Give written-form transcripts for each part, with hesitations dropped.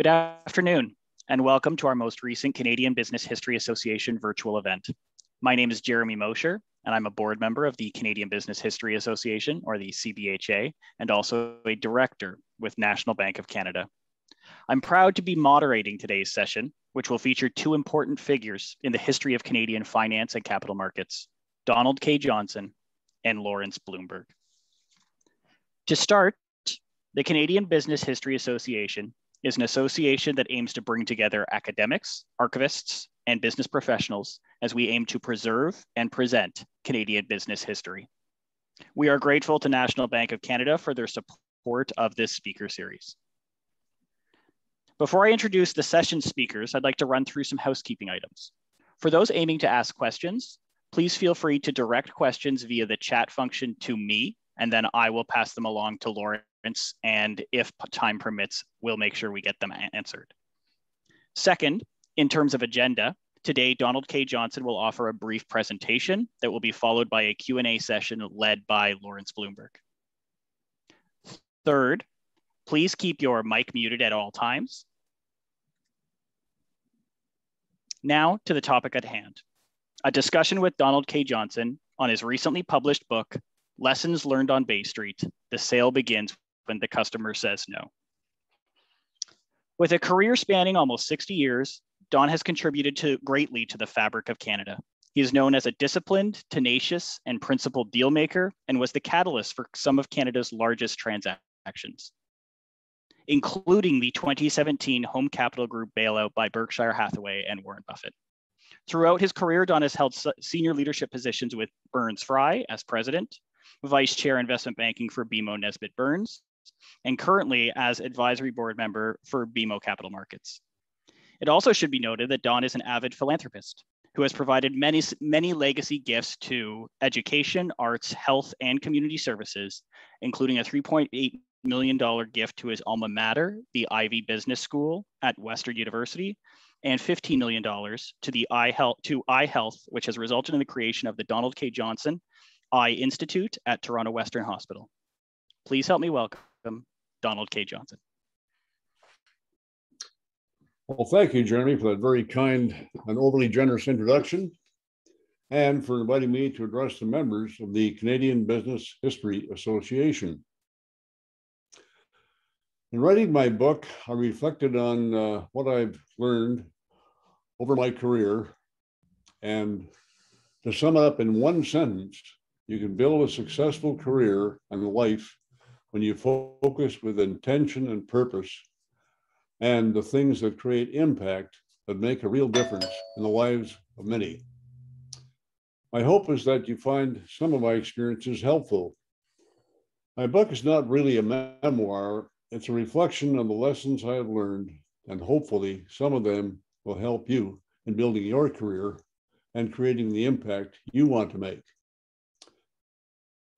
Good afternoon, and welcome to our most recent Canadian Business History Association virtual event. My name is Jeremy Mosher, and I'm a board member of the Canadian Business History Association, or the CBHA, and also a director with National Bank of Canada. I'm proud to be moderating today's session, which will feature two important figures in the history of Canadian finance and capital markets, Donald K. Johnson and Lawrence Bloomberg. To start, the Canadian Business History Association is an association that aims to bring together academics, archivists, and business professionals as we aim to preserve and present Canadian business history. We are grateful to National Bank of Canada for their support of this speaker series. Before I introduce the session speakers, I'd like to run through some housekeeping items. For those aiming to ask questions, please feel free to direct questions via the chat function to me, and then I will pass them along to Lawrence, and if time permits, we'll make sure we get them answered. Second, in terms of agenda, today Donald K. Johnson will offer a brief presentation that will be followed by a Q&A session led by Lawrence Bloomberg. Third, please keep your mic muted at all times. Now to the topic at hand, a discussion with Donald K. Johnson on his recently published book, Lessons Learned on Bay Street, The Sale Begins When the Customer Says No. With a career spanning almost 60 years, Don has contributed greatly to the fabric of Canada. He is known as a disciplined, tenacious, and principled deal maker, and was the catalyst for some of Canada's largest transactions, including the 2017 Home Capital Group bailout by Berkshire Hathaway and Warren Buffett. Throughout his career, Don has held senior leadership positions with Burns Fry as president, vice chair investment banking for BMO Nesbitt Burns, and currently as advisory board member for BMO Capital Markets. It also should be noted that Don is an avid philanthropist who has provided many legacy gifts to education, arts, health, and community services, including a $3.8 million gift to his alma mater, the Ivy Business School at Western University, and $15 million to the Eye Health, which has resulted in the creation of the Donald K. Johnson Eye Institute at Toronto Western Hospital. Please help me welcome Donald K. Johnson. Well, thank you, Jeremy, for that very kind and overly generous introduction, and for inviting me to address the members of the Canadian Business History Association. In writing my book, I reflected on what I've learned over my career, and to sum it up in one sentence, you can build a successful career and life when you focus with intention and purpose and the things that create impact that make a real difference in the lives of many. My hope is that you find some of my experiences helpful. My book is not really a memoir, it's a reflection on the lessons I have learned, and hopefully some of them will help you in building your career and creating the impact you want to make.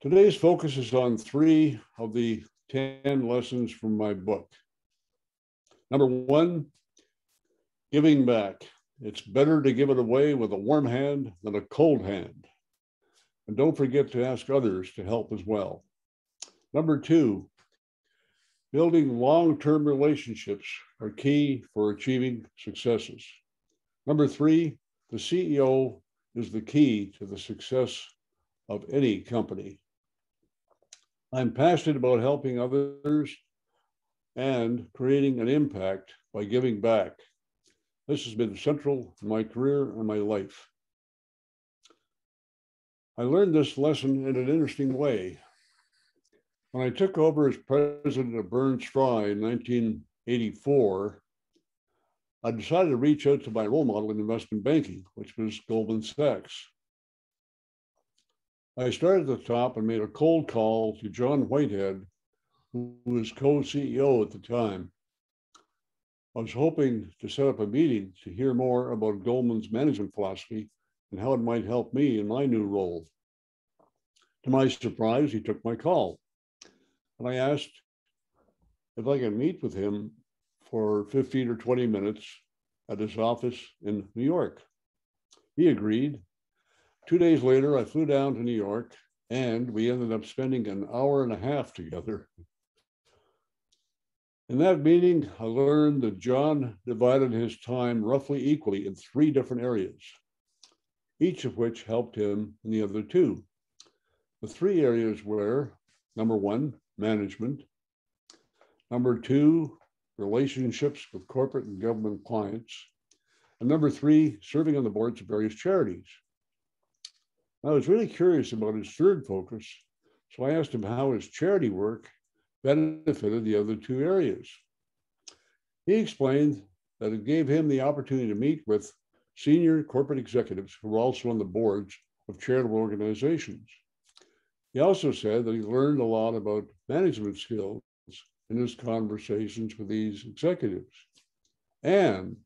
Today's focus is on 3 of the 10 lessons from my book. Number 1, giving back. It's better to give it away with a warm hand than a cold hand. And don't forget to ask others to help as well. Number 2, building long-term relationships are key for achieving successes. Number 3, the CEO is the key to the success of any company. I'm passionate about helping others and creating an impact by giving back. This has been central in my career and my life. I learned this lesson in an interesting way. When I took over as president of Burns Fry in 1984, I decided to reach out to my role model in investment banking, which was Goldman Sachs. I started at the top and made a cold call to John Whitehead, who was co-CEO at the time. I was hoping to set up a meeting to hear more about Goldman's management philosophy and how it might help me in my new role. To my surprise, he took my call, and I asked if I could meet with him for 15 or 20 minutes at his office in New York. He agreed. 2 days later, I flew down to New York, and we ended up spending an hour and a half together. In that meeting, I learned that John divided his time roughly equally in 3 different areas, each of which helped him in the other 2. The 3 areas were, number 1, management, number 2, relationships with corporate and government clients, and number 3, serving on the boards of various charities. I was really curious about his 3rd focus, so I asked him how his charity work benefited the other 2 areas. He explained that it gave him the opportunity to meet with senior corporate executives who were also on the boards of charitable organizations. He also said that he learned a lot about management skills in his conversations with these executives, and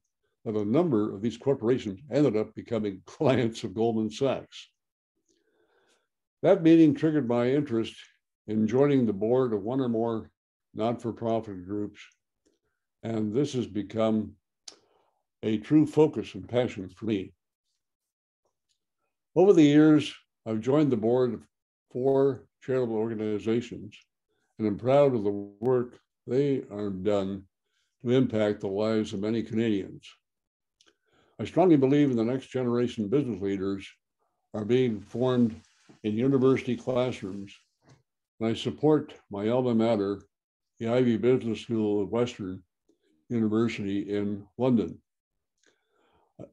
that a number of these corporations ended up becoming clients of Goldman Sachs. That meeting triggered my interest in joining the board of 1 or more not-for-profit groups, and this has become a true focus and passion for me. Over the years, I've joined the board of 4 charitable organizations, and I'm proud of the work they have done to impact the lives of many Canadians. I strongly believe in the next generation business leaders are being formed in university classrooms, and I support my alma mater, the Ivey Business School of Western University in London. I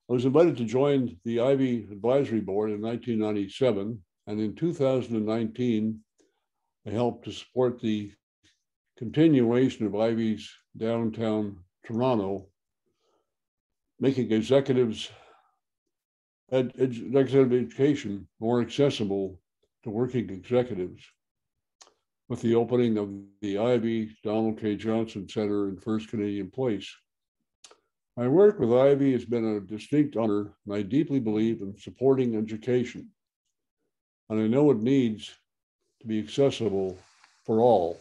was invited to join the Ivey Advisory Board in 1997, and in 2019, I helped to support the continuation of Ivey's downtown Toronto, making executive education more accessible to working executives with the opening of the Ivey Donald K. Johnson Center in First Canadian Place. My work with Ivey has been a distinct honor, and I deeply believe in supporting education. And I know it needs to be accessible for all.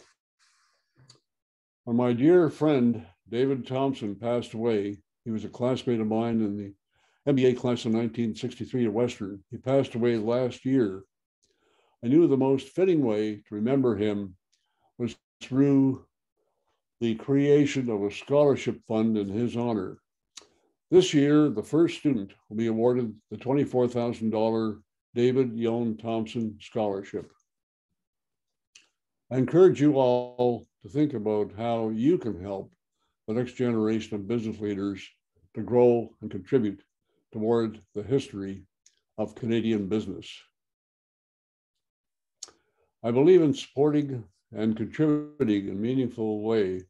When my dear friend David Thompson passed away, he was a classmate of mine in the MBA class in 1963 at Western. He passed away last year. I knew the most fitting way to remember him was through the creation of a scholarship fund in his honor. This year, the first student will be awarded the $24,000 David Yoan Thompson Scholarship. I encourage you all to think about how you can help the next generation of business leaders to grow and contribute toward the history of Canadian business. I believe in supporting and contributing in a meaningful way.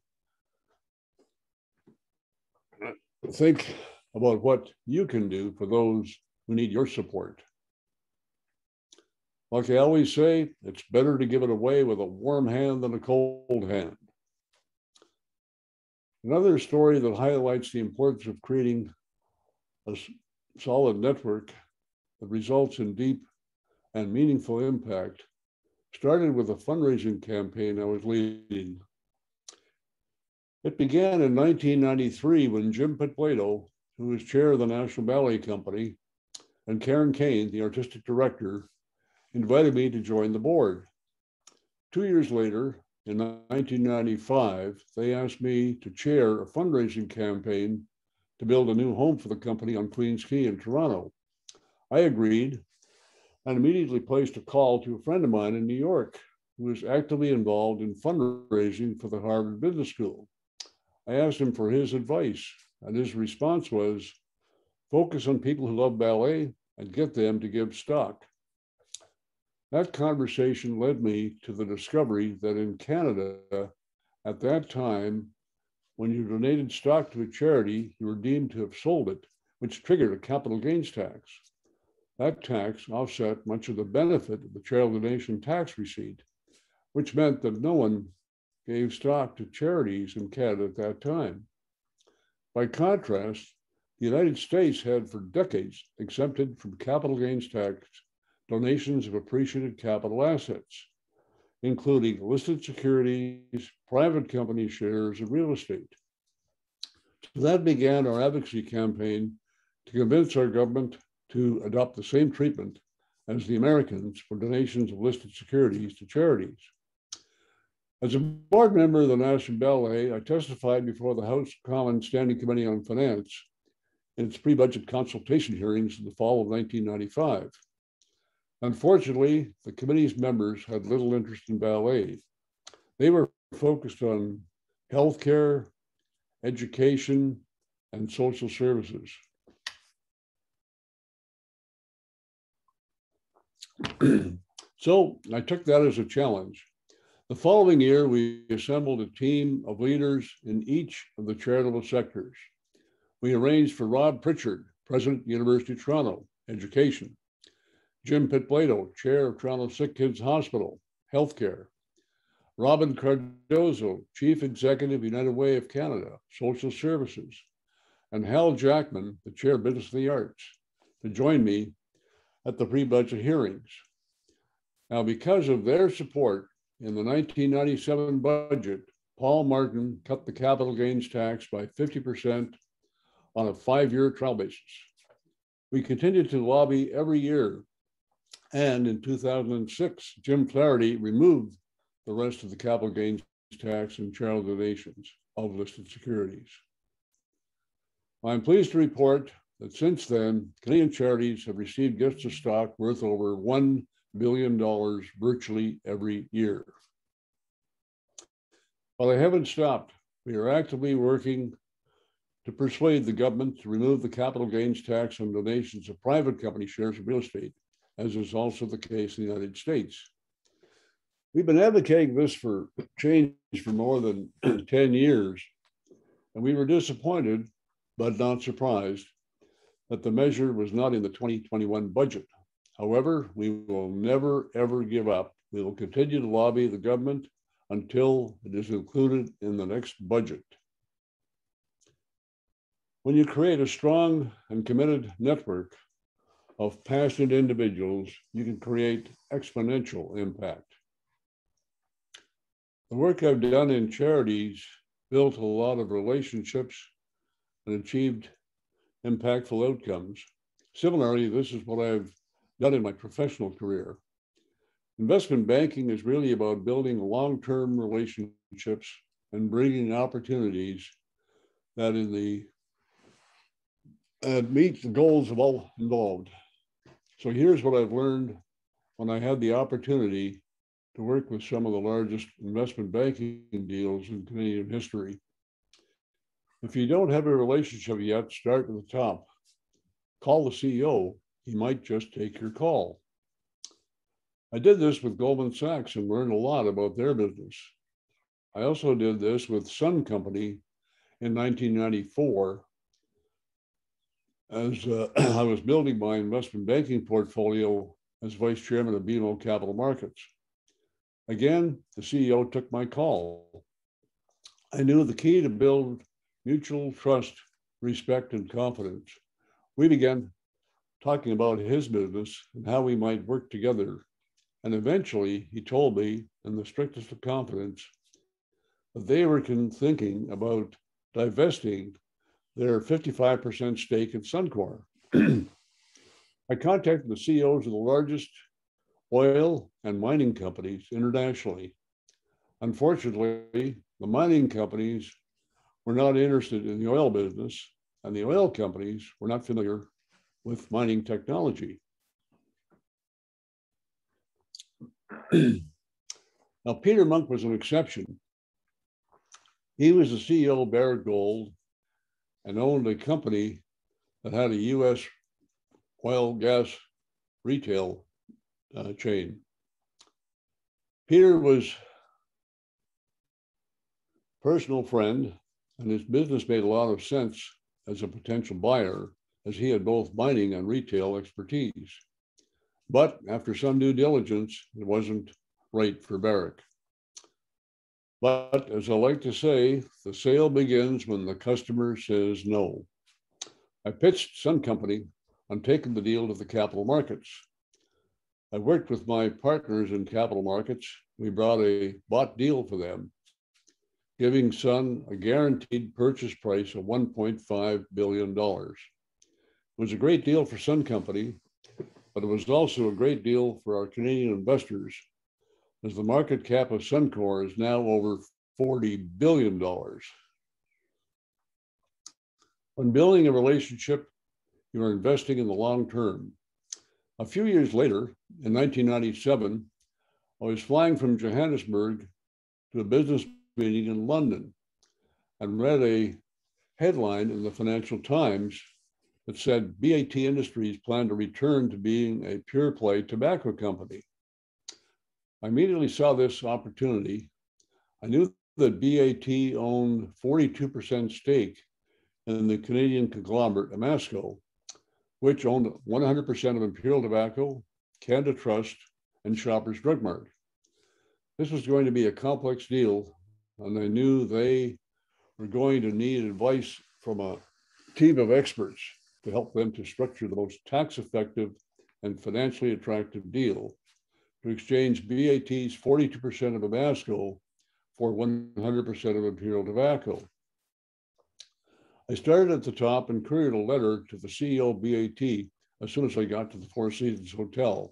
Think about what you can do for those who need your support. Like I always say, it's better to give it away with a warm hand than a cold hand. Another story that highlights the importance of creating a solid network that results in deep and meaningful impact started with a fundraising campaign I was leading. It began in 1993 when Jim Pitblato, who was chair of the National Ballet Company, and Karen Kane, the artistic director, invited me to join the board. 2 years later, in 1995, they asked me to chair a fundraising campaign to build a new home for the company on Queens Quay in Toronto. I agreed and immediately placed a call to a friend of mine in New York who was actively involved in fundraising for the Harvard Business School. I asked him for his advice, and his response was, focus on people who love ballet and get them to give stock. That conversation led me to the discovery that in Canada, at that time, when you donated stock to a charity, you were deemed to have sold it, which triggered a capital gains tax. That tax offset much of the benefit of the charitable donation tax receipt, which meant that no one gave stock to charities in Canada at that time. By contrast, the United States had for decades exempted from capital gains tax donations of appreciated capital assets, including listed securities, private company shares, and real estate. So that began our advocacy campaign to convince our government to adopt the same treatment as the Americans for donations of listed securities to charities. As a board member of the National Ballet, I testified before the House Commons Standing Committee on Finance in its pre-budget consultation hearings in the fall of 1995. Unfortunately, the committee's members had little interest in ballet. They were focused on healthcare, education, and social services. So I took that as a challenge. The following year, we assembled a team of leaders in each of the charitable sectors. We arranged for Rob Pritchard, President, University of Toronto, Education; Jim Pitblado, Chair of Toronto Sick Kids Hospital, Healthcare; Robin Cardozo, Chief Executive, United Way of Canada, Social Services; and Hal Jackman, the Chair of Business and the Arts, to join me at the pre-budget hearings. Now, because of their support in the 1997 budget, Paul Martin cut the capital gains tax by 50% on a 5-year trial basis. We continued to lobby every year, and in 2006, Jim Flaherty removed the rest of the capital gains tax and charitable donations of listed securities. I'm pleased to report that since then, Canadian charities have received gifts of stock worth over $1 billion virtually every year. While I haven't stopped, we are actively working to persuade the government to remove the capital gains tax on donations of private company shares of real estate, as is also the case in the United States. We've been advocating this for change for more than 10 years, and we were disappointed, but not surprised, that the measure was not in the 2021 budget. However, we will never, ever give up. We will continue to lobby the government until it is included in the next budget. When you create a strong and committed network of passionate individuals, you can create exponential impact. The work I've done in charities built a lot of relationships and achieved impactful outcomes. Similarly, this is what I've done in my professional career. Investment banking is really about building long-term relationships and bringing opportunities that meet the goals of all involved. So here's what I've learned when I had the opportunity to work with some of the largest investment banking deals in Canadian history. If you don't have a relationship yet, start at the top. Call the CEO. He might just take your call. I did this with Goldman Sachs and learned a lot about their business. I also did this with Sun Company in 1994 as I was building my investment banking portfolio as vice chairman of BMO Capital Markets. Again, the CEO took my call. I knew the key to build mutual trust, respect, and confidence. We began talking about his business and how we might work together. And eventually he told me in the strictest of confidence that they were thinking about divesting their 55% stake in Suncor. I contacted the CEOs of the largest oil and mining companies internationally. Unfortunately, the mining companies were not interested in the oil business, and the oil companies were not familiar with mining technology. Now, Peter Monk was an exception. He was the CEO of Barrick Gold and owned a company that had a US oil gas retail chain. Peter was a personal friend, and his business made a lot of sense as a potential buyer, as he had both mining and retail expertise. But after some due diligence, it wasn't right for Barrick. But as I like to say, the sale begins when the customer says no. I pitched Sun Company on taking the deal to the capital markets. I worked with my partners in capital markets. We brought a bought deal for them, giving Sun a guaranteed purchase price of $1.5 billion. It was a great deal for Sun Company, but it was also a great deal for our Canadian investors, as the market cap of Suncor is now over $40 billion. When building a relationship, you are investing in the long term. A few years later, in 1997, I was flying from Johannesburg to a business meeting in London and read a headline in the Financial Times that said BAT Industries plan to return to being a pure play tobacco company. I immediately saw this opportunity. I knew that BAT owned 42% stake in the Canadian conglomerate Amasco, which owned 100% of Imperial Tobacco, Canada Trust, and Shoppers Drug Mart. This was going to be a complex deal, and I knew they were going to need advice from a team of experts to help them to structure the most tax-effective and financially attractive deal to exchange BAT's 42% of Amasco for 100% of Imperial Tobacco. I started at the top and couriered a letter to the CEO of BAT as soon as I got to the Four Seasons Hotel.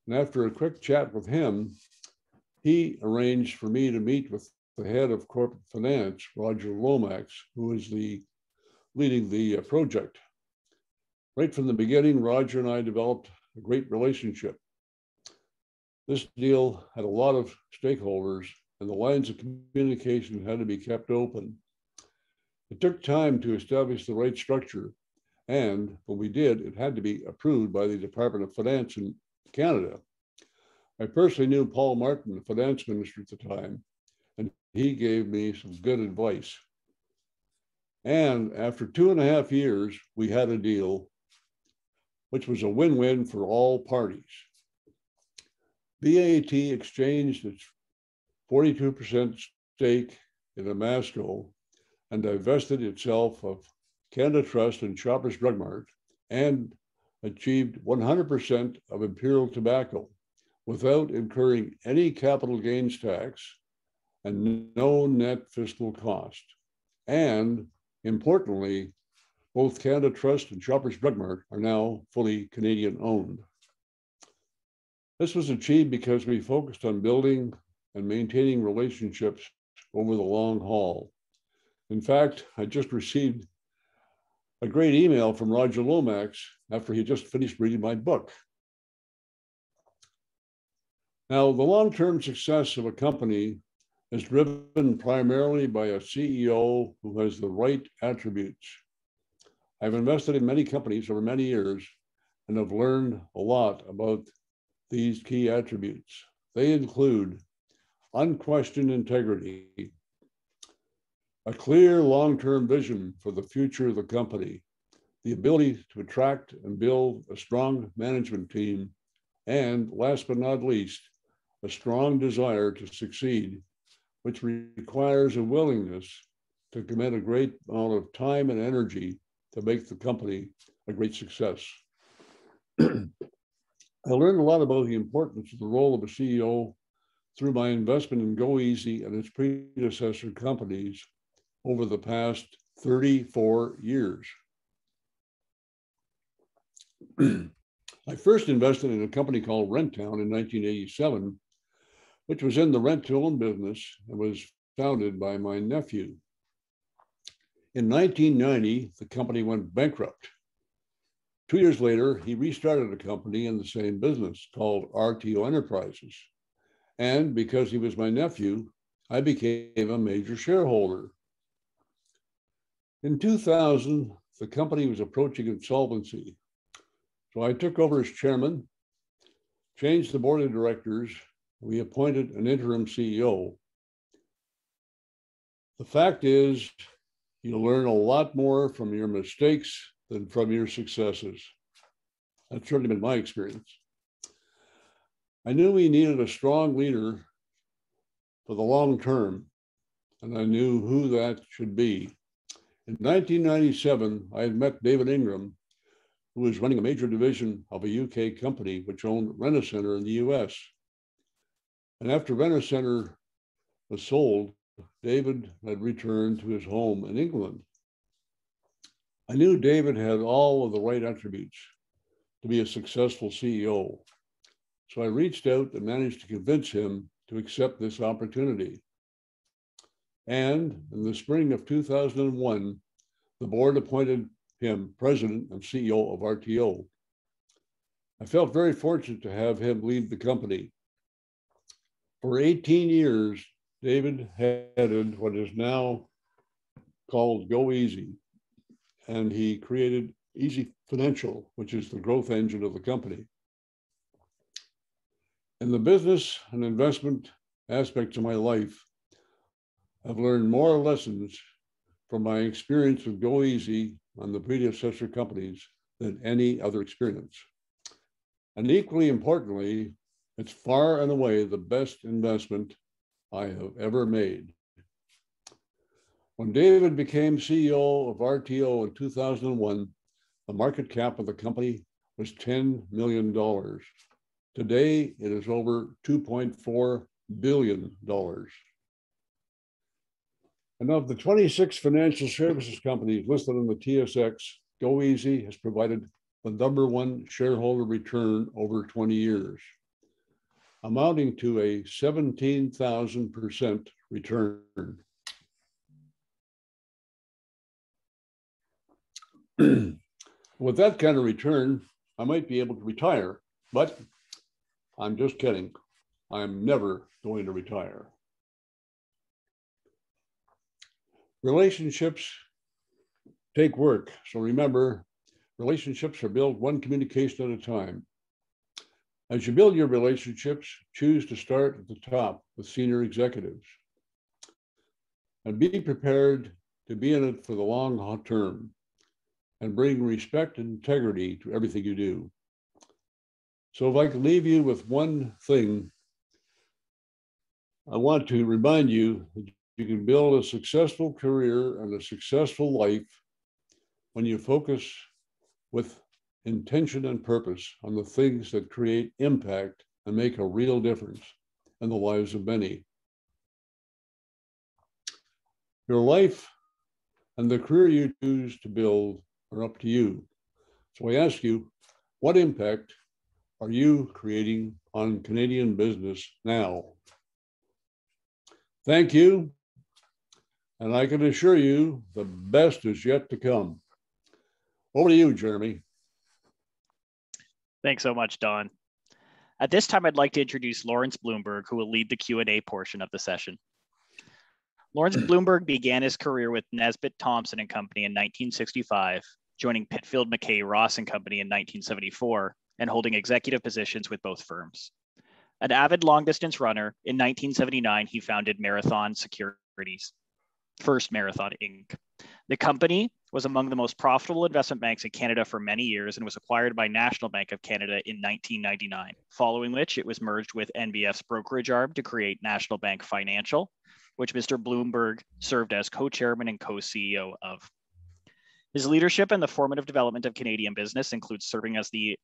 And after a quick chat with him, he arranged for me to meet with the head of corporate finance, Roger Lomax, who is leading the project. Right from the beginning, Roger and I developed a great relationship. This deal had a lot of stakeholders, and the lines of communication had to be kept open. It took time to establish the right structure, and when we did, it had to be approved by the Department of Finance in Canada. I personally knew Paul Martin, the finance minister at the time, and he gave me some good advice. And after 2.5 years, we had a deal which was a win-win for all parties. BAT exchanged its 42% stake in Amasco and divested itself of Canada Trust and Shoppers Drug Mart and achieved 100% of Imperial Tobacco without incurring any capital gains tax and no net fiscal cost. And importantly, both Canada Trust and Shoppers Drug Mart are now fully Canadian owned. This was achieved because we focused on building and maintaining relationships over the long haul. In fact, I just received a great email from Roger Lomax after he just finished reading my book. Now, the long-term success of a company is driven primarily by a CEO who has the right attributes. I've invested in many companies over many years and have learned a lot about these key attributes. They include unquestioned integrity, a clear long-term vision for the future of the company, the ability to attract and build a strong management team, and last but not least, a strong desire to succeed, which requires a willingness to commit a great amount of time and energy to make the company a great success. I learned a lot about the importance of the role of a CEO through my investment in GoEasy and its predecessor companies over the past 34 years. I first invested in a company called Renttown in 1987, which was in the rent-to-own business and was founded by my nephew. In 1990, the company went bankrupt. 2 years later, he restarted a company in the same business called RTO Enterprises. And because he was my nephew, I became a major shareholder. In 2000, the company was approaching insolvency. So I took over as chairman, changed the board of directors. We appointed an interim CEO. The fact is, you learn a lot more from your mistakes than from your successes. That's certainly been my experience. I knew we needed a strong leader for the long term, and I knew who that should be. In 1997, I had met David Ingram, who was running a major division of a UK company which owned Rent-A-Center in the US. And after Rent-A-Center was sold, David had returned to his home in England. I knew David had all of the right attributes to be a successful CEO. So I reached out and managed to convince him to accept this opportunity. And in the spring of 2001, the board appointed him president and CEO of RTO. I felt very fortunate to have him lead the company. For 18 years, David headed what is now called Go Easy, and he created Easy Financial, which is the growth engine of the company. In the business and investment aspects of my life, I've learned more lessons from my experience with Go Easy on the predecessor companies than any other experience. And equally importantly, it's far and away the best investment I have ever made. When David became CEO of RTO in 2001, the market cap of the company was $10 million. Today, it is over $2.4 billion. And of the 26 financial services companies listed on the TSX, Go Easy has provided the #1 shareholder return over 20 years, amounting to a 17,000% return. With that kind of return, I might be able to retire, but I'm just kidding. I'm never going to retire. Relationships take work. So remember, relationships are built one communication at a time. As you build your relationships, choose to start at the top with senior executives. And be prepared to be in it for the long term and bring respect and integrity to everything you do. So if I could leave you with one thing, I want to remind you that you can build a successful career and a successful life when you focus with intention and purpose on the things that create impact and make a real difference in the lives of many. Your life and the career you choose to build are up to you. So I ask you, what impact are you creating on Canadian business now? Thank you. And I can assure you the best is yet to come. Over to you, Jeremy. Thanks so much, Don. At this time, I'd like to introduce Lawrence Bloomberg, who will lead the Q&A portion of the session. Lawrence Bloomberg began his career with Nesbitt Thompson and Company in 1965, joining Pitfield McKay Ross and Company in 1974, and holding executive positions with both firms. An avid long-distance runner, in 1979, he founded Marathon Securities, First Marathon Inc. The company was among the most profitable investment banks in Canada for many years and was acquired by National Bank of Canada in 1999, following which it was merged with NBF's brokerage arm to create National Bank Financial, which Mr. Bloomberg served as co-chairman and co-CEO of. His leadership and the formative development of Canadian business includes serving as a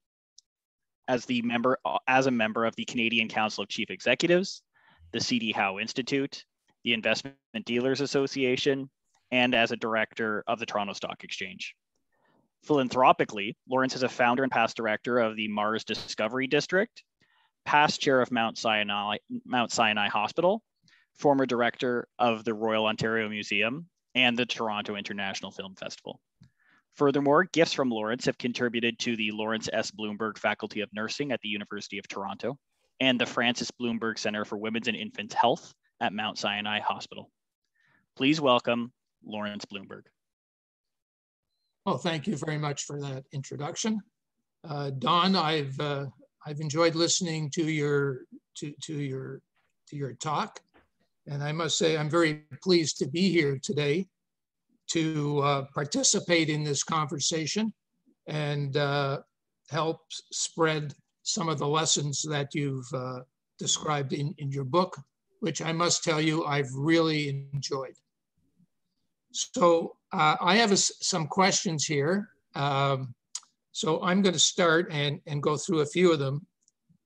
member of the Canadian Council of Chief Executives, the C.D. Howe Institute, the Investment Dealers Association, and as a director of the Toronto Stock Exchange. Philanthropically, Lawrence is a founder and past director of the Mars Discovery District, past chair of Mount Sinai Hospital, former director of the Royal Ontario Museum, and the Toronto International Film Festival. Furthermore, gifts from Lawrence have contributed to the Lawrence S. Bloomberg Faculty of Nursing at the University of Toronto and the Francis Bloomberg Center for Women's and Infants Health at Mount Sinai Hospital. Please welcome Lawrence Bloomberg. Well, thank you very much for that introduction. Don, I've enjoyed listening to your talk, and I must say I'm very pleased to be here today to participate in this conversation and help spread some of the lessons that you've described in your book, which I must tell you I've really enjoyed. So I have some questions here. So I'm going to start and go through a few of them,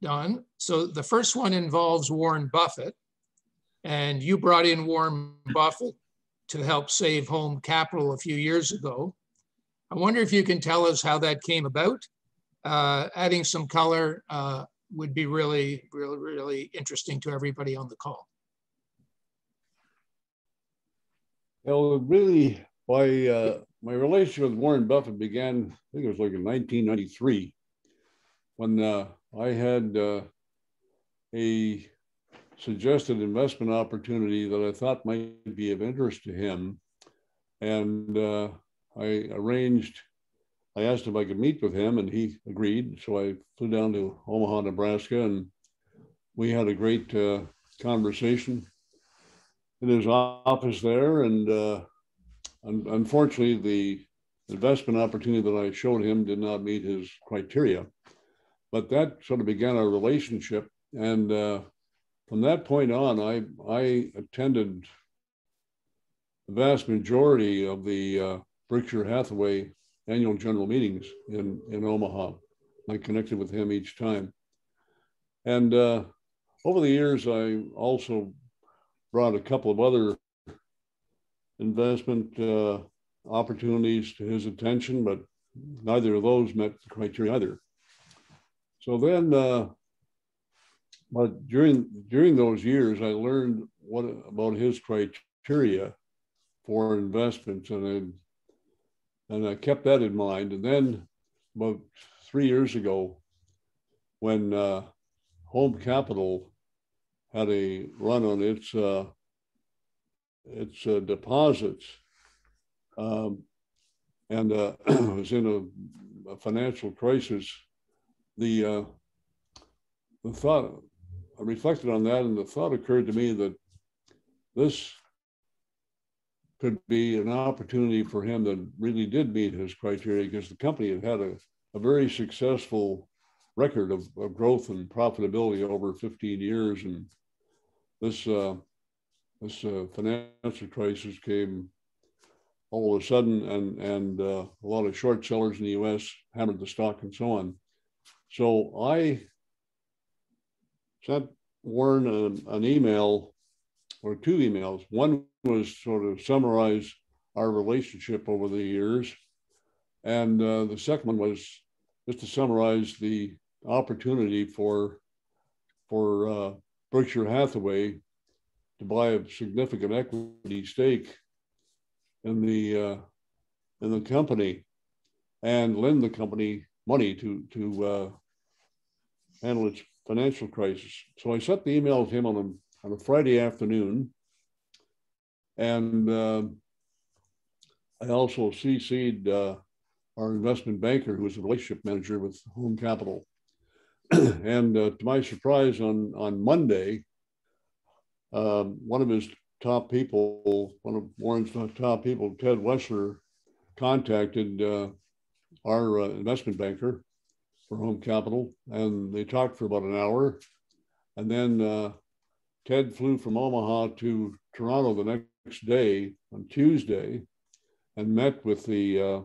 Don. So the first one involves Warren Buffett, and you brought in Warren Buffett to help save home capital a few years ago. I wonder if you can tell us how that came about, adding some color would be really, really, really interesting to everybody on the call. Well, really, my relationship with Warren Buffett began, I think it was like in 1993, when I had a suggested investment opportunity that I thought might be of interest to him. And I asked if I could meet with him, and he agreed. So I flew down to Omaha, Nebraska, and we had a great conversation in his office there. And unfortunately, the investment opportunity that I showed him did not meet his criteria. But that sort of began our relationship. And from that point on, I attended the vast majority of the Berkshire Hathaway annual general meetings in Omaha. I connected with him each time. And over the years, I also brought a couple of other investment opportunities to his attention, but neither of those met the criteria either. So then, but during those years, I learned about his criteria for investments, and I kept that in mind. And then about 3 years ago, when Home Capital had a run on its deposits, and was in a financial crisis, the thought, I reflected on that, and the thought occurred to me that this could be an opportunity for him that really did meet his criteria, because the company had a very successful record of growth and profitability over 15 years. And this financial crisis came all of a sudden, and a lot of short sellers in the US hammered the stock and so on. So I sent Warren an email, or two emails. One was sort of summarize our relationship over the years. And the second one was just to summarize the opportunity for Berkshire Hathaway to buy a significant equity stake in the company and lend the company money to handle its financial crisis. So I sent the email to him on a Friday afternoon, and I also CC'd our investment banker, who was a relationship manager with Home Capital. And to my surprise, on Monday, one of his top people, one of Warren's top people, Ted Wessler, contacted our investment banker for Home Capital, and they talked for about an hour. And then Ted flew from Omaha to Toronto the next day, on Tuesday, and met with the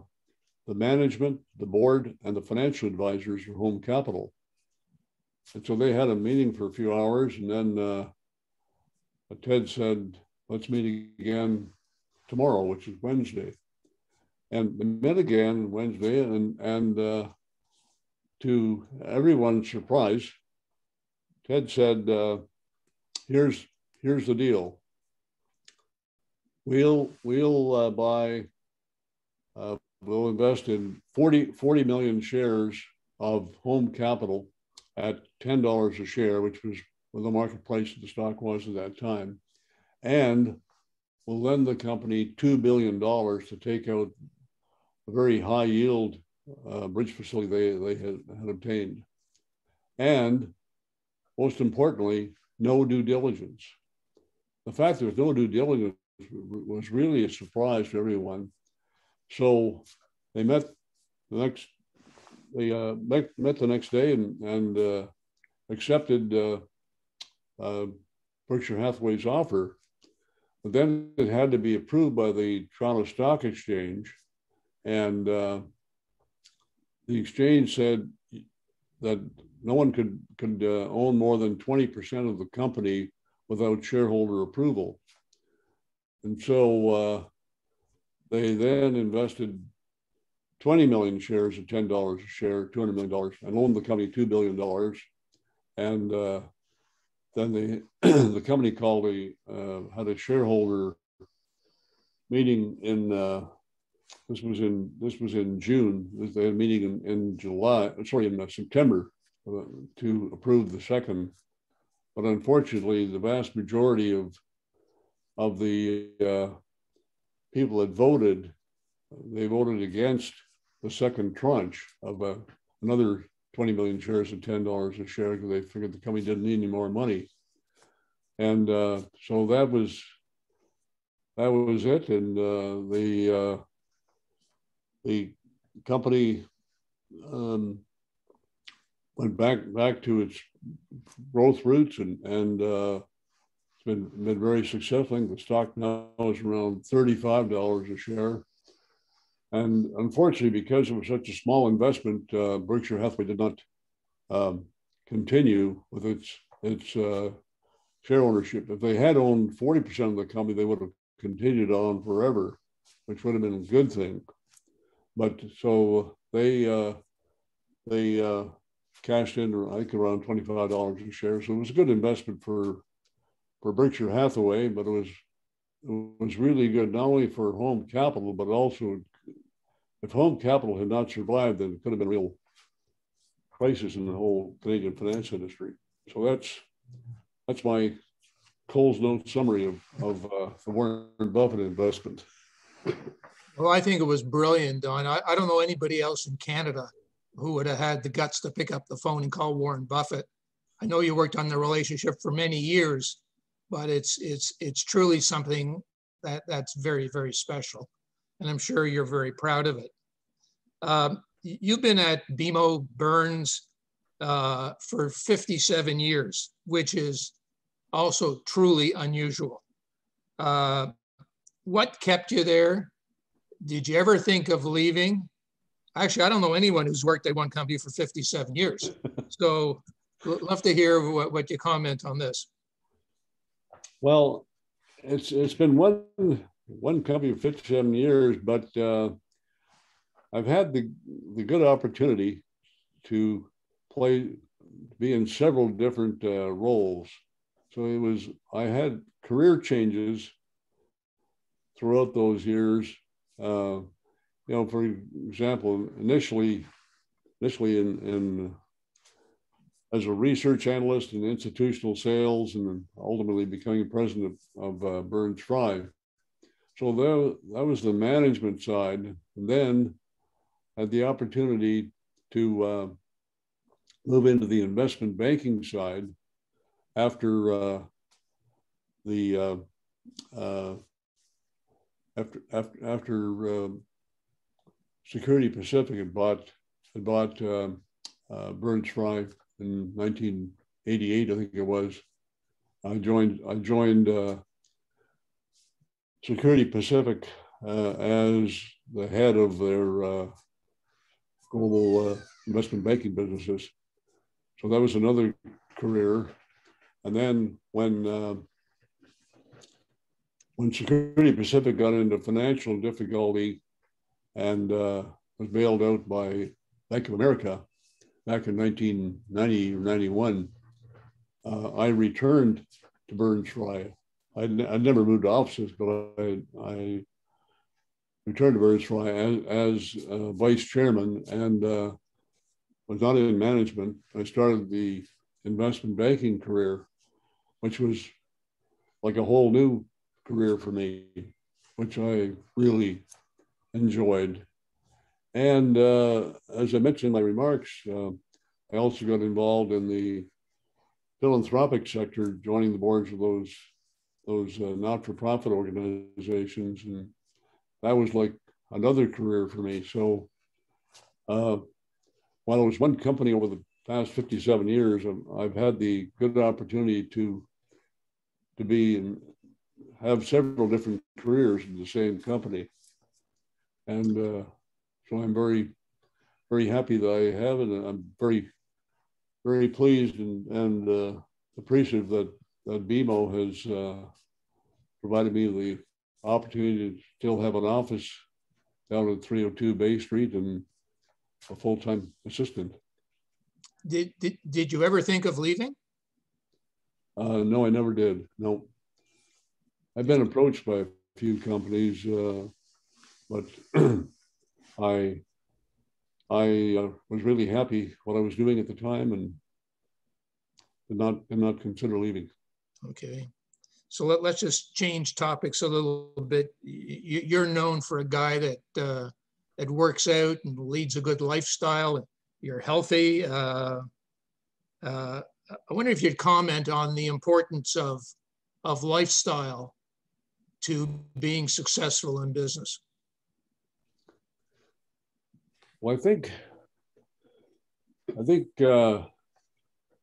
management, the board, and the financial advisors for Home Capital. And so they had a meeting for a few hours, and then Ted said, let's meet again tomorrow, which is Wednesday. And we met again Wednesday, and to everyone's surprise, Ted said, here's the deal. We'll invest in 40 million shares of Home Capital at $10 a share, which was what the market price of the stock was at that time. And we'll lend the company $2 billion to take out a very high yield bridge facility they had obtained. And most importantly, no due diligence. The fact there was no due diligence was really a surprise to everyone. So they met the next day and accepted Berkshire Hathaway's offer. But then it had to be approved by the Toronto Stock Exchange, and the exchange said that no one could own more than 20% of the company without shareholder approval. And so they then invested 20 million shares at $10 a share, $200 million, and loaned the company $2 billion. And then the company called had a shareholder meeting in this was in June. They had a meeting in September to approve the second. But unfortunately, the vast majority of the people that voted, they voted against the second tranche of another 20 million shares at $10 a share because they figured the company didn't need any more money. And so that was it. And the company went back to its growth roots, and it's been very successful. I think the stock now is around $35 a share. And unfortunately, because it was such a small investment, Berkshire Hathaway did not continue with its share ownership. If they had owned 40% of the company, they would have continued on forever, which would have been a good thing. But so they cashed in, I think, around $25 a share. So it was a good investment for Berkshire Hathaway, but it was really good not only for Home Capital, but also if Home Capital had not survived, then it could have been a real crisis in the whole Canadian finance industry. So that's my Cole's Note summary of the Warren Buffett investment. Well, I think it was brilliant, Don. I don't know anybody else in Canada who would have had the guts to pick up the phone and call Warren Buffett. I know you worked on the relationship for many years, but it's truly something that's very, very special. And I'm sure you're very proud of it. You've been at BMO Burns for 57 years, which is also truly unusual. What kept you there? Did you ever think of leaving? Actually, I don't know anyone who's worked at one company for 57 years. So I'd love to hear what you comment on this. Well, it's been one company for 57 years, but I've had the good opportunity to be in several different roles. So I had career changes throughout those years. For example, initially in as a research analyst in institutional sales, and then ultimately becoming president of Burns Fry. So that was the management side. And then had the opportunity to move into the investment banking side after Security Pacific had bought Burns Fry in 1988, I think it was. I joined Security Pacific as the head of their global investment banking businesses. So that was another career. And then when Security Pacific got into financial difficulty and was bailed out by Bank of America back in 1990 or 91, I returned to Burns Fry. I'd never moved offices, but I returned to Burns Fry as vice chairman and was not in management. I started the investment banking career, which was like a whole new career for me, which I really enjoyed. And as I mentioned in my remarks, I also got involved in the philanthropic sector, joining the boards of those not-for-profit organizations, and that was like another career for me. So while it was one company over the past 57 years, I've had the good opportunity to be and have several different careers in the same company. And so I'm very, very happy that I have it. And I'm very, very pleased and appreciative that BMO has provided me the opportunity to still have an office down at 302 Bay Street and a full-time assistant. Did you ever think of leaving? No, I never did. No. I've been approached by a few companies, but I was really happy what I was doing at the time and did not consider leaving. Okay. So let's just change topics a little bit. You're known for a guy that works out and leads a good lifestyle. You're healthy. I wonder if you'd comment on the importance of lifestyle to being successful in business. Well, I think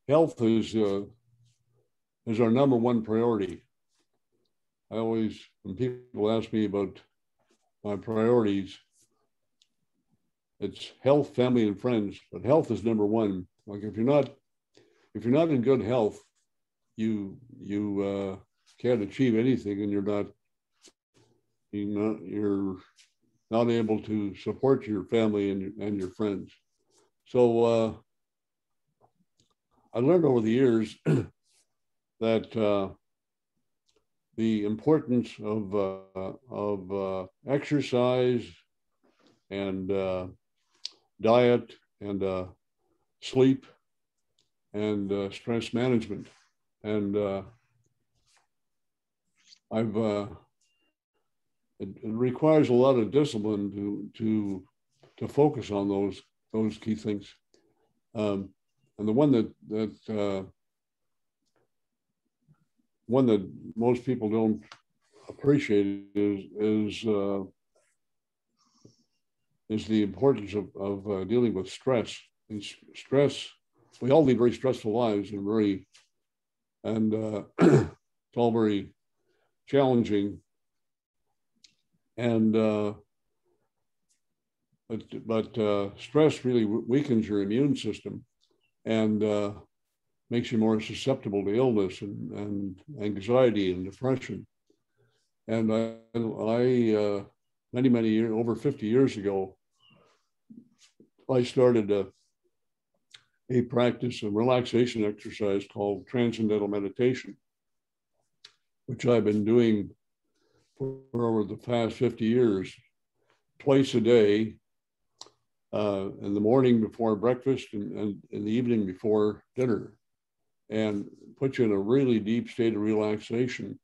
health is our number one priority. I always, when people ask me about my priorities, it's health, family, and friends. But health is number one. Like if you're not in good health, you can't achieve anything, and you're not able to support your family and your friends. So I learned over the years that the importance of exercise and diet and sleep and stress management, and it requires a lot of discipline to focus on those key things. And the one that most people don't appreciate is the importance of dealing with stress. And stress, we all lead very stressful lives and it's all very challenging. And but stress really weakens your immune system and makes you more susceptible to illness and anxiety and depression. And I many years, over 50 years ago, I started a practice of relaxation exercise called transcendental meditation, which I've been doing for over the past 50 years, twice a day, in the morning before breakfast and in the evening before dinner, and puts you in a really deep state of relaxation,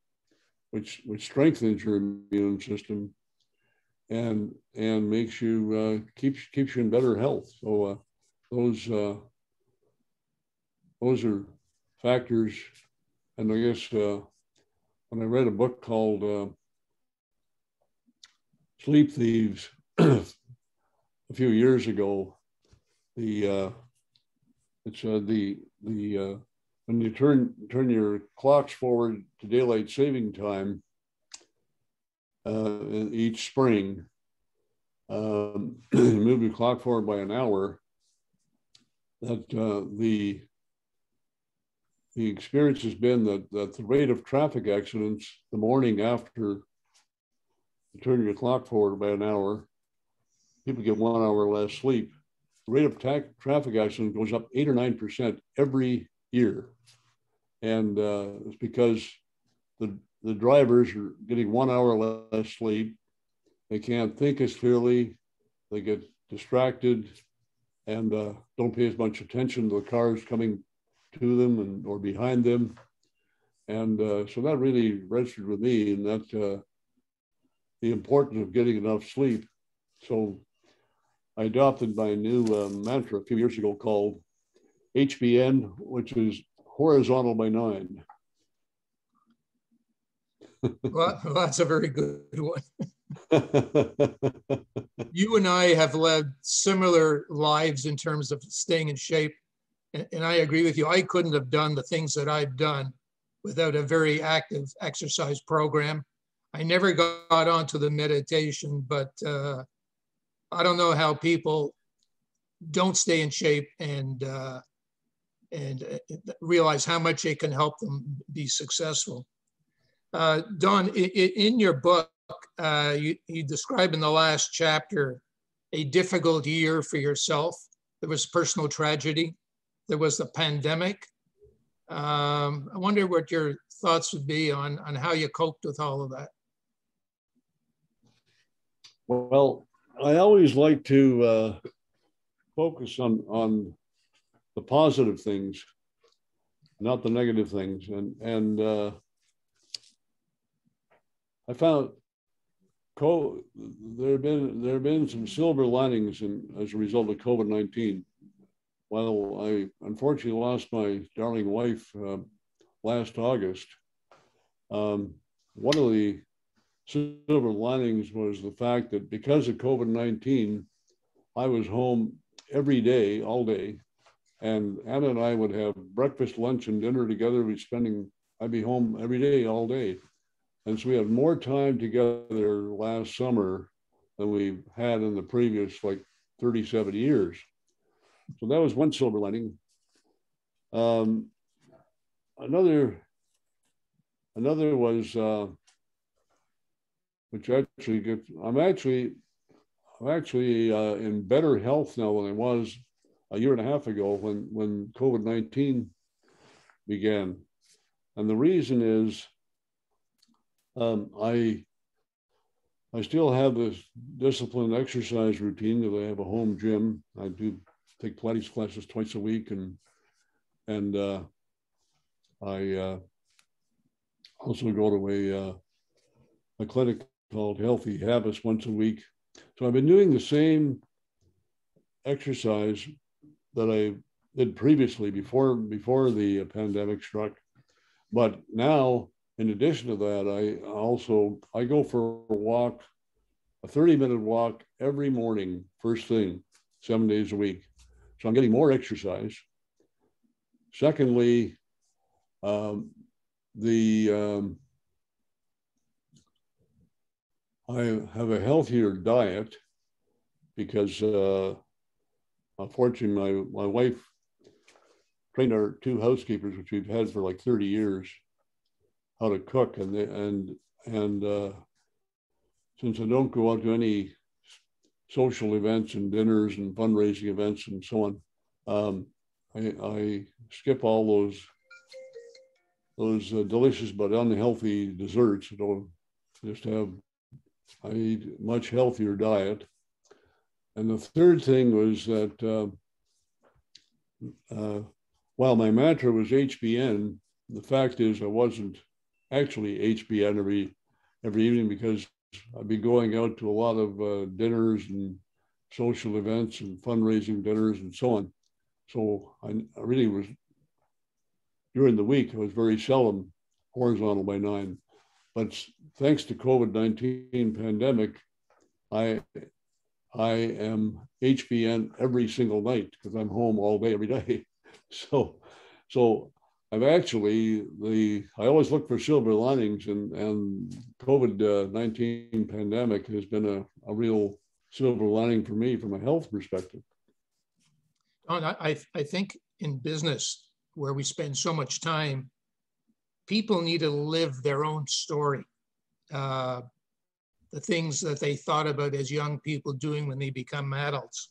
which strengthens your immune system and makes you keeps you in better health. So those are factors. And I guess when I read a book called Sleep Thieves a few years ago, when you turn your clocks forward to daylight saving time each spring, move your clock forward by an hour, that the experience has been that the rate of traffic accidents the morning after you turn your clock forward by an hour, people get 1 hour less sleep. The rate of traffic accidents goes up 8 or 9% every year. And it's because the drivers are getting 1 hour less sleep. They can't think as clearly. They get distracted and don't pay as much attention to the cars coming to them or behind them. And so that really registered with me, and that the importance of getting enough sleep. So I adopted my new mantra a few years ago called HBN, which is horizontal by 9. Well, that's a very good one. You and I have led similar lives in terms of staying in shape. And I agree with you. I couldn't have done the things that I've done without a very active exercise program. I never got onto the meditation, but I don't know how people don't stay in shape and realize how much it can help them be successful. Don, in your book, you describe in the last chapter a difficult year for yourself. There was personal tragedy. there was the pandemic. I wonder what your thoughts would be on how you coped with all of that. Well, I always like to focus on the positive things, not the negative things. And I found there have been some silver linings as a result of COVID-19. While I unfortunately lost my darling wife last August, one of the silver linings was the fact that because of COVID-19, I was home every day, all day, and Anna and I would have breakfast, lunch, and dinner together. I'd be home every day, all day. And so we had more time together last summer than we've had in the previous 37 years. So that was one silver lining. Another was, which actually gets, I'm actually in better health now than I was a year and a half ago when COVID-19 began. And the reason is I still have this disciplined exercise routine because I have a home gym. I do take Pilates classes twice a week, and I also go to a clinic called Healthy Habits once a week. So I've been doing the same exercise that I did previously before the pandemic struck. But now, in addition to that, I go for a walk, a 30-minute walk every morning, first thing, 7 days a week. So I'm getting more exercise. Secondly, I have a healthier diet because unfortunately my wife trained our two housekeepers, which we've had for 30 years, how to cook, and since I don't go out to any social events and dinners and fundraising events and so on, I skip all those delicious but unhealthy desserts. I eat a much healthier diet. And the third thing was that while my mantra was HBN, the fact is I wasn't actually HBN every evening because I'd be going out to a lot of dinners and social events and fundraising dinners and so on. So I really was, during the week, I was very seldom horizontal by 9. But thanks to COVID-19 pandemic, I am HBN every single night because I'm home all day, every day. So I've actually, I always look for silver linings, and COVID-19 pandemic has been a real silver lining for me from a health perspective. Don, I think in business, where we spend so much time, people need to live their own story. The things that they thought about as young people doing when they become adults,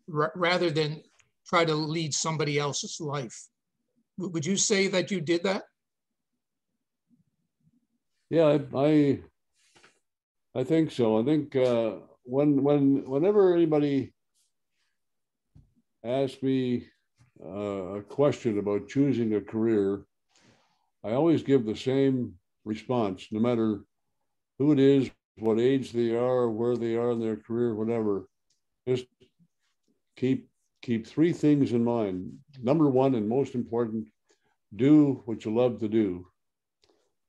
rather than try to lead somebody else's life. Would you say that you did that? Yeah, I think so. I think whenever anybody asks me a question about choosing a career, I always give the same response, no matter who it is, what age they are, where they are in their career, whatever. Just keep 3 things in mind. Number 1, and most important, do what you love to do.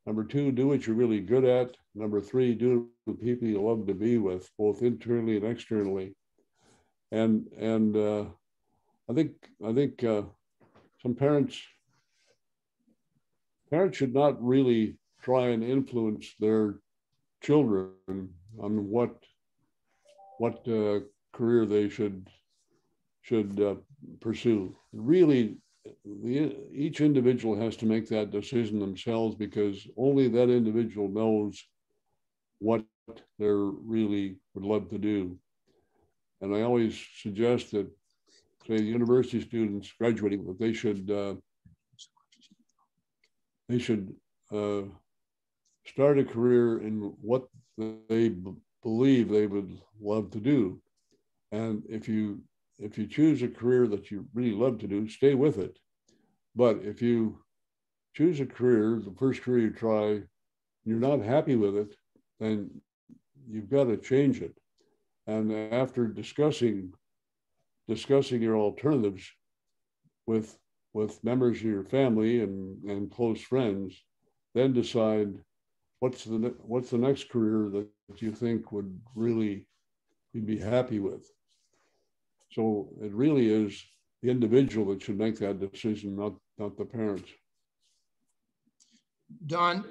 Number 2, do what you're really good at. Number 3, do it with people you love to be with, both internally and externally. And I think some parents should not really try and influence their children on what career they should pursue. Really, each individual has to make that decision themselves, because only that individual knows what they really would love to do. And I always suggest that say university students graduating, that they should start a career in what they believe they would love to do. And if you choose a career that you really love to do, stay with it. But if you choose a career, the first career you try, you're not happy with it, then you've got to change it. And after discussing your alternatives with members of your family and close friends, then decide what's the next career that you think would really you'd be happy with. So it really is the individual that should make that decision, not the parents. Don,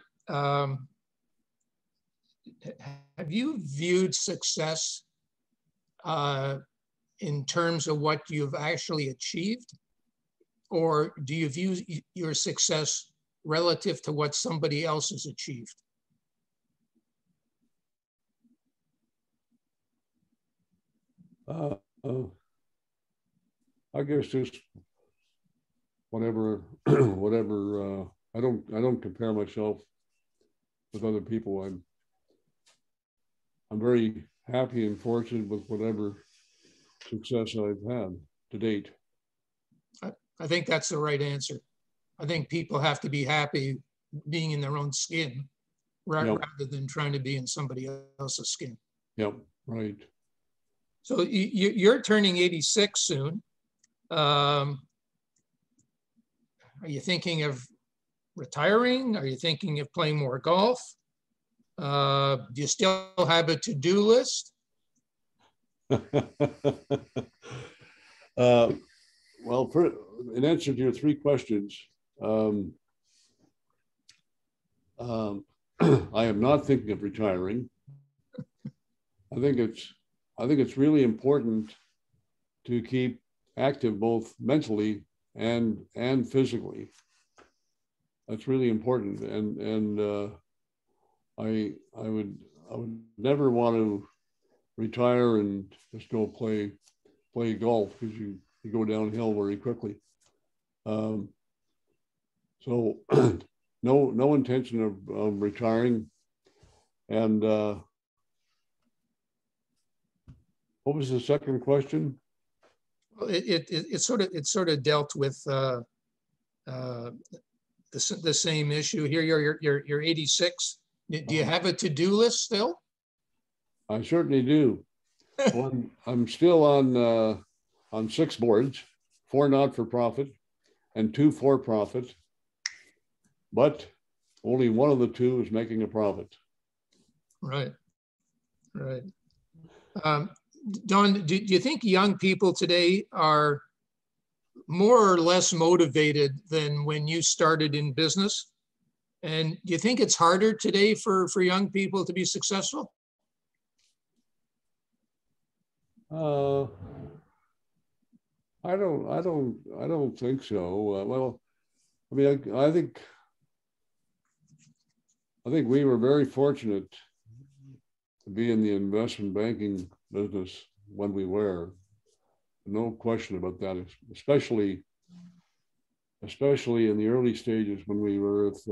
have you viewed success in terms of what you've actually achieved? Or do you view your success relative to what somebody else has achieved? I guess just whatever. I don't compare myself with other people. I'm very happy and fortunate with whatever success I've had to date. I think that's the right answer. I think people have to be happy being in their own skin rather than trying to be in somebody else's skin. Yep, right. So you're turning 86 soon. Are you thinking of retiring? Are you thinking of playing more golf? Do you still have a to-do list? Well, in answer to your three questions, I am not thinking of retiring. I think it's really important to keep active both mentally and physically. That's really important, and I would never want to retire and just go play golf, because you go downhill very quickly. So no intention of retiring. And what was the second question? Well, it sort of dealt with the same issue here. You're 86. Do you have a to-do list still? I certainly do. Well, I'm still on 6 boards, 4 not-for-profit and 2 for-profit, but only one of the 2 is making a profit. Right. Don, do you think young people today are more or less motivated than when you started in business? And do you think it's harder today for young people to be successful? I don't think so. Well, I mean, I think we were very fortunate to be in the investment banking business when we were. No question about that, especially in the early stages when we were with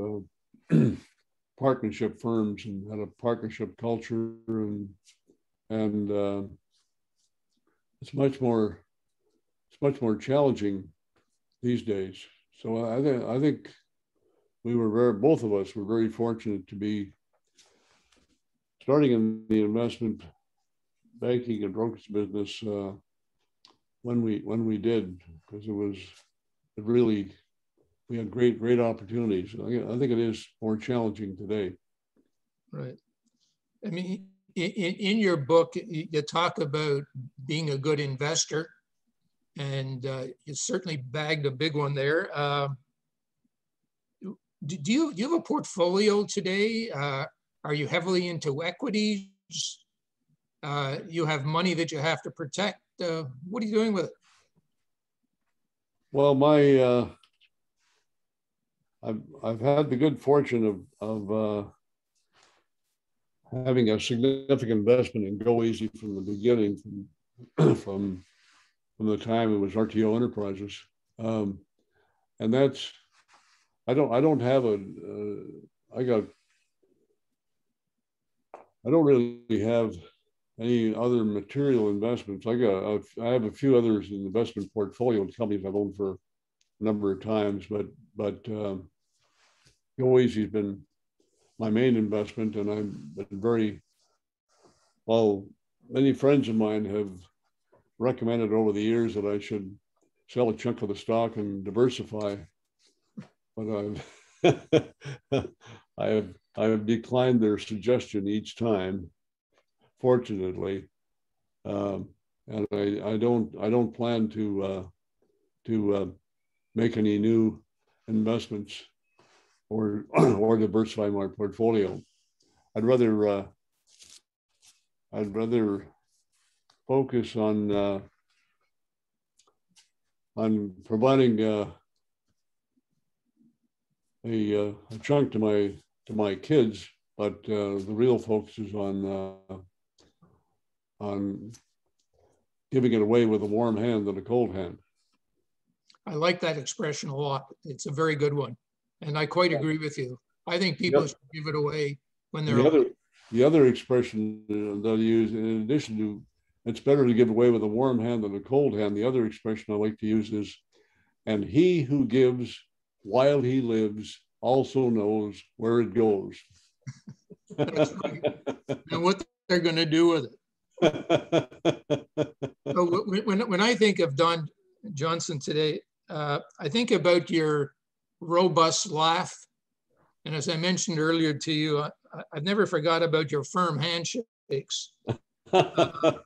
partnership firms and had a partnership culture, and it's much more challenging these days. So I think both of us were very fortunate to be starting in the investment banking and brokerage business when we did, because we had great opportunities. I think it is more challenging today. Right. I mean, in your book, you talk about being a good investor, and you certainly bagged a big one there. Do you have a portfolio today? Are you heavily into equities? You have money that you have to protect. What are you doing with it? Well, I've had the good fortune of having a significant investment in Go Easy from the beginning, from from the time it was RTO Enterprises. And that's, I don't have I don't really have any other material investments. I have a few others in the investment portfolio companies I've owned for a number of times, but always he's been my main investment, and I've been very well. Many friends of mine have recommended over the years that I should sell a chunk of the stock and diversify, but I have declined their suggestion each time, fortunately, and I don't plan to make any new investments or diversify my portfolio. I'd rather focus on providing a chunk to my kids, but the real focus is on giving it away with a warm hand than a cold hand. I like that expression a lot. It's a very good one. And I quite agree with you. I think people should give it away when they're the other expression that I use, in addition to it's better to give away with a warm hand than a cold hand, the other expression I like to use is, and he who gives while he lives also knows where it goes. That's right. And what they're going to do with it. So when I think of Don Johnson today, I think about your robust laugh. And as I mentioned earlier to you, I've never forgot about your firm handshakes. Are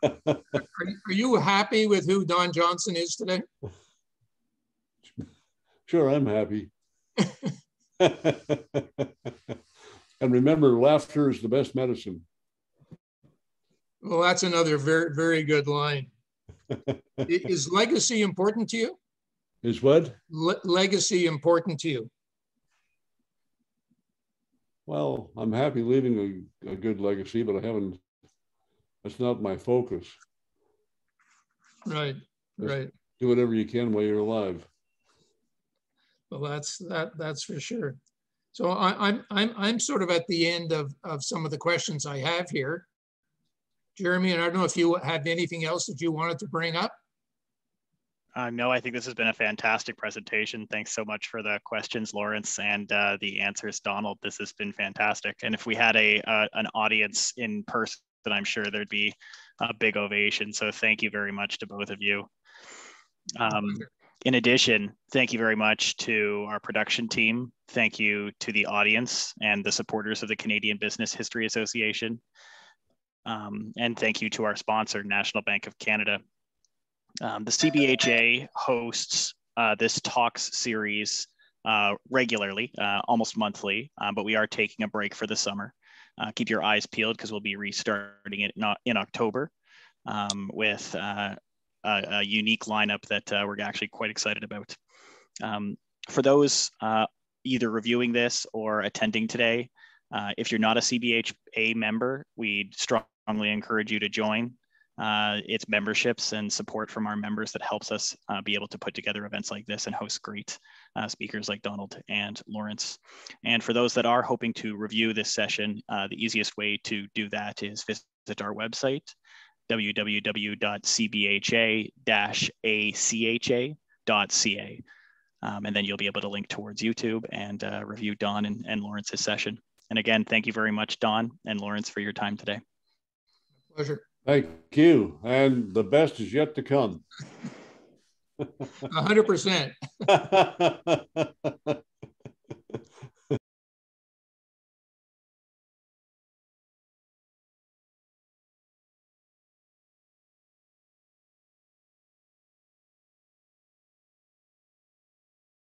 you happy with who Don Johnson is today? Sure, I'm happy. And remember, laughter is the best medicine. Well, that's another very, very good line. Is legacy important to you? Is what? Legacy important to you? Well, I'm happy leaving a good legacy, but that's not my focus. Right, right. Do whatever you can while you're alive. Well, that's for sure. So I'm sort of at the end of some of the questions I have here. Jeremy, and I don't know if you have anything else that you wanted to bring up. No, I think this has been a fantastic presentation. Thanks so much for the questions, Lawrence, and the answers, Donald. This has been fantastic. And if we had an audience in person, I'm sure there'd be a big ovation. So thank you very much to both of you. In addition, thank you very much to our production team. Thank you to the audience and the supporters of the Canadian Business History Association. And thank you to our sponsor, National Bank of Canada. The CBHA hosts this talks series regularly, almost monthly, but we are taking a break for the summer. Keep your eyes peeled because we'll be restarting it in October with a unique lineup that we're actually quite excited about. For those either reviewing this or attending today, if you're not a CBHA member, we strongly encourage you to join. It's memberships and support from our members that helps us be able to put together events like this and host great speakers like Donald and Lawrence. And for those that are hoping to review this session, the easiest way to do that is visit our website, www.cbha-acha.ca. And then you'll be able to link towards YouTube and review Don and Lawrence's session. And again, thank you very much, Don and Lawrence, for your time today. Pleasure. Thank you. And the best is yet to come. 100%.